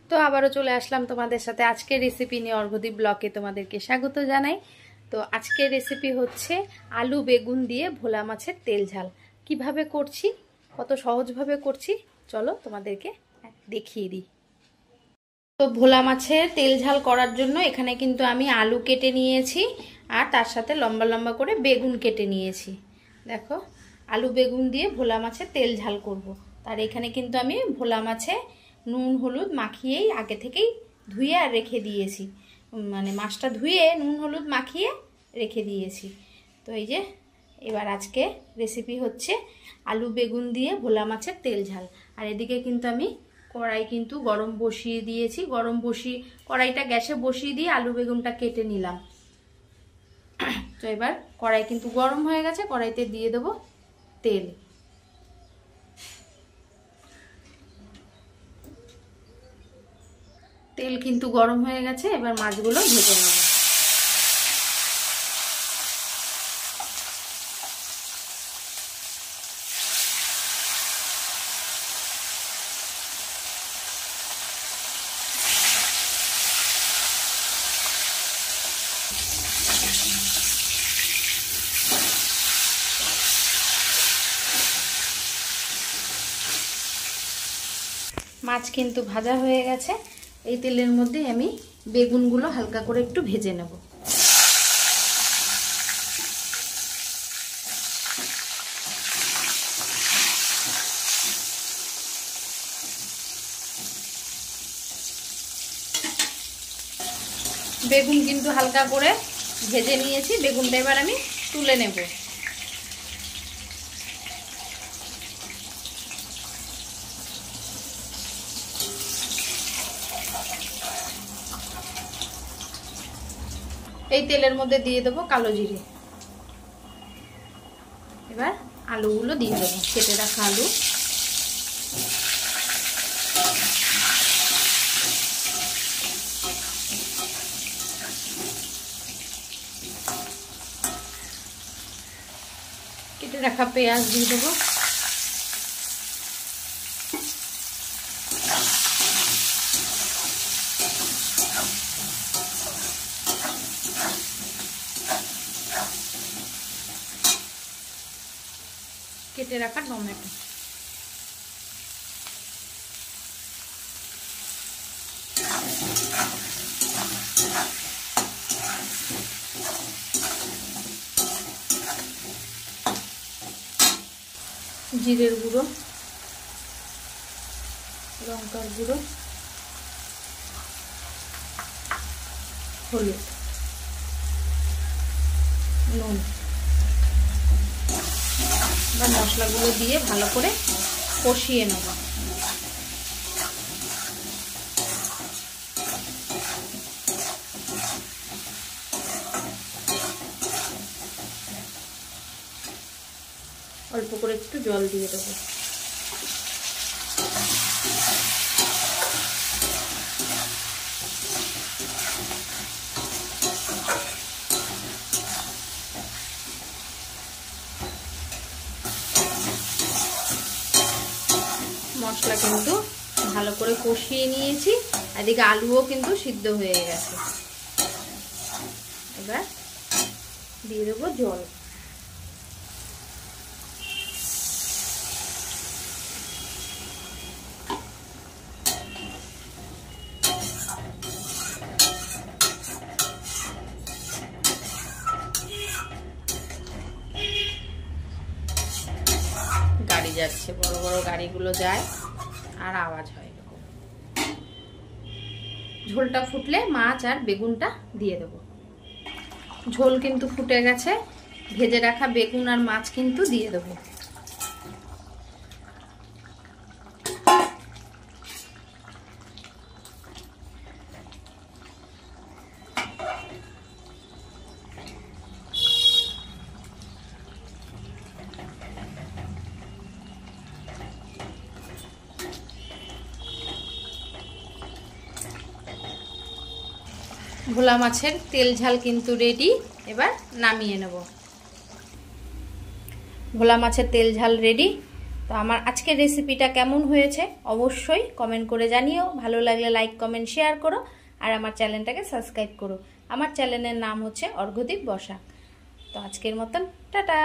তো আবারও চলে আসলাম তোমাদের সাথে আজকের রেসিপি নিয়ে। অর্ঘদীপ ব্লগে তোমাদেরকে স্বাগত জানাই। তো আজকের রেসিপি হচ্ছে আলু বেগুন দিয়ে ভোলা মাছের তেল ঝাল। কিভাবে করছি, কত সহজভাবে করছি, চলো তোমাদেরকে দেখিয়ে দিই। তো ভোলা মাছের তেল ঝাল করার জন্য এখানে কিন্তু আমি আলু কেটে নিয়েছি আর তার সাথে লম্বা লম্বা করে বেগুন কেটে নিয়েছি। দেখো, আলু বেগুন দিয়ে ভোলা মাছের তেল ঝাল করব। তার এখানে কিন্তু আমি ভোলা মাছে নুন হলুদ মাখিয়েই আগে থেকেই ধুয়ে আর রেখে দিয়েছি, মানে মাছটা ধুয়ে নুন হলুদ মাখিয়ে রেখে দিয়েছি। তো এই যে এবার আজকে রেসিপি হচ্ছে আলু বেগুন দিয়ে ভোলা মাছের তেল ঝাল। আর এদিকে কিন্তু আমি কড়াই কিন্তু গরম বসিয়ে দিয়েছি। কড়াইটা গ্যাসে বসিয়ে দিয়ে আলু বেগুনটা কেটে নিলাম। তো এবার কড়াই কিন্তু গরম হয়ে গেছে, কড়াইতে দিয়ে দেবো তেল। তেল কিন্তু গরম হয়ে গেছে, এবার মাছগুলো ভেজে নেব। মাছ কিন্তু ভাজা হয়ে গেছে। এই তেলের মধ্যে আমি বেগুনগুলো হালকা করে একটু ভেজে নেব। বেগুন কিন্তু হালকা করে ভেজে নিয়েছি, বেগুনটা এবার আমি তুলে নেব। এই তেলের মধ্যে দিয়ে দেবো কালো জিরে। এবার আলুগুলো দিয়ে দেবো, কেটে রাখা আলু। কেটে রাখা পেঁয়াজ দিয়ে দেবো। কেটে রাখা টমেটো। জিরের গুঁড়ো, লঙ্কার গুঁড়ো, হলুদ, নুন। বা মশলাগুলো দিয়ে ভালো করে কষিয়ে নেব। অল্প করে একটু জল দিয়ে দেবো। মশলা কিন্তু ভালো করে কষিয়ে নিয়েছি, এদিকে আলুও কিন্তু সিদ্ধ হয়ে গেছে। এবার দিয়ে দেবো জল। গাড়ি যাচ্ছে, বড় বড় গাড়িগুলো যায় আর আওয়াজ হয় এরকম। ঝোলটা ফুটলে মাছ আর বেগুনটা দিয়ে দেবো। ঝোল কিন্তু ফুটে গেছে, ভেজে রাখা বেগুন আর মাছ কিন্তু দিয়ে দেবো। ভোলা মাছের তেল ঝাল কিন্তু রেডি। এবার নামিয়ে নেব। ভোলা মাছের তেল ঝাল রেডি। তো আমার আজকের রেসিপিটা কেমন হয়েছে অবশ্যই কমেন্ট করে জানিও। ভালো লাগলে লাইক কমেন্ট শেয়ার করো আর আমার চ্যানেলটাকে সাবস্ক্রাইব করো। আমার চ্যানেলের নাম হচ্ছে অর্ঘ্যদীপ বসাক। তো আজকের মতন টাটা।